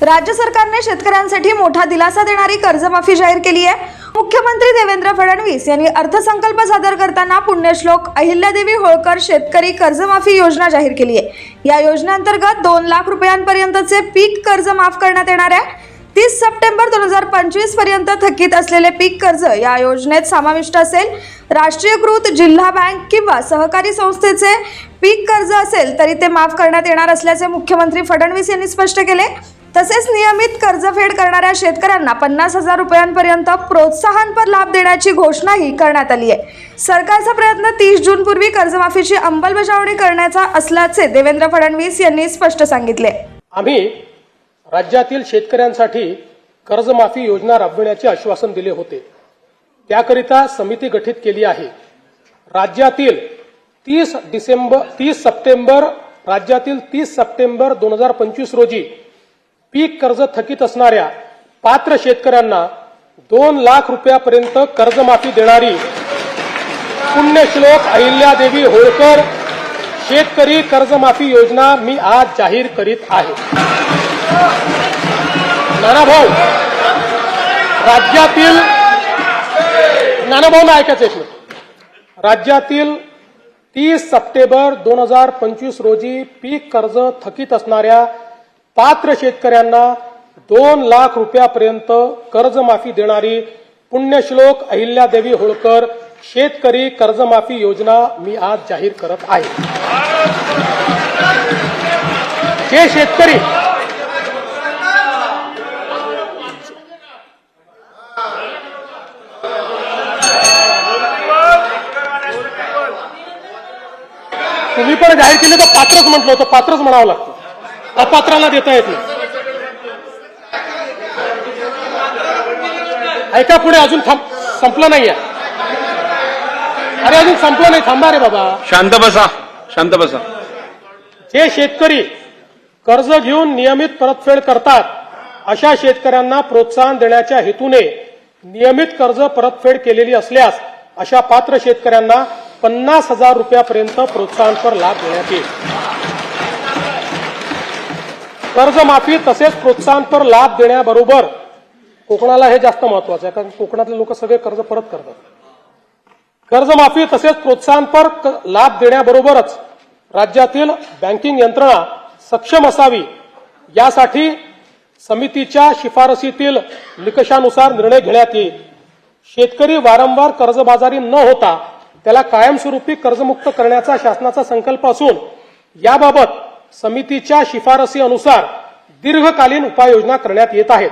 राज्य सरकारने शेतकऱ्यांसाठी मोठा दिलासा देणारी कर्जमाफी जाहीर केली आहे। मुख्यमंत्री देवेंद्र फडणवीस यांनी अर्थसंकल्प सादर करताना पुण्यश्लोक अहिल्यादेवी होळकर शेतकरी कर्जमाफी योजना जाहीर केली आहे। या योजनेअंतर्गत 2 लाख रुपयांपर्यंतचे पीक कर्ज माफ करण्यात येणार आहे। 30 सप्टेंबर 2025 पर्यंत थकीत असलेले पीक कर्ज या योजनेत समाविष्ट असेल। राष्ट्रीयकृत जिल्हा बँक किंवा सहकारी संस्थेचे पीक कर्ज असेल तरी ते माफ करण्यात येणार असल्याचे मुख्यमंत्री फडणवीस यांनी स्पष्ट केले। तसेच नियमित कर्जफेड करणाऱ्या शेतकऱ्यांना 50,000 रुपयांपर्यंत प्रोत्साहनपर लाभ देण्याची घोषणाही करण्यात आली आहे। सरकारचा प्रयत्न 30 जून पूर्वी कर्जमाफीची अंमलबजावणी करण्याचा असल्याचे देवेंद्र फडणवीस यांनी स्पष्ट सांगितले। आम्ही राज्यातील शेतकऱ्यांसाठी कर्जमाफी योजना राबविण्याचे आश्वासन दिले होते। त्याकरिता समिती गठीत केली आहे। राज्यातील 30 सप्टेंबर 2025 रोजी पीक कर्ज थकीत असणाऱ्या पात्र शेतकऱ्यांना 2 लाख रुपयापर्यंत कर्जमाफी देणारी पुण्यश्लोक अहिल्यादेवी होळकर शेतकरी कर्जमाफी योजना मी आज जाहीर करीत आहे। नानाभाऊ ऐकायचं एक मिनिट। राज्यातील 30 सप्टेंबर 2025 रोजी पीक कर्ज थकीत असणाऱ्या पात्र शेतकऱ्यांना 2 लाख रुपयापर्यंत कर्जमाफी देणारी पुण्यश्लोक अहिल्यादेवी होळकर शेतकरी कर्जमाफी योजना मी आज जाहीर करत आहे। जे शेतकरी तुम्ही पण जाहीर केले तर पात्रच म्हटलं होतं, पात्रच म्हणावं लागतं, अपात्राला देता येत नाही। ऐका पुढे, अजून संपलं नाहीये। अरे अजून संपलं नाही, थांबा रे बाबा, शांत बसा। जे शेतकरी कर्ज घेऊन नियमित परतफेड करतात अशा शेतकऱ्यांना प्रोत्साहन देण्याच्या हेतूने नियमित कर्ज परतफेड केलेली असल्यास अशा पात्र शेतकऱ्यांना 50,000 रुपयापर्यंत प्रोत्साहनपर लाभ देण्यात येईल। कर्जमाफी तसेच प्रोत्साहनपर लाभ देण्याबरोबर कोकणाला हे जास्त महत्वाचं आहे, कारण कोकणातले लोक सगळे कर्ज परत करतात। कर्जमाफी तसेच प्रोत्साहनपर लाभ देण्याबरोबरच राज्यातील बँकिंग यंत्रणा सक्षम असावी यासाठी समितीच्या शिफारसीतील निकषानुसार निर्णय घेण्यात येईल। शेतकरी वारंवार कर्जबाजारी न होता त्याला कायमस्वरूपी कर्जमुक्त करण्याचा शासनाचा संकल्प असून याबाबत समितीच्या शिफारसी अनुसार दीर्घकालीन उपाययोजना करण्यात येत आहेत।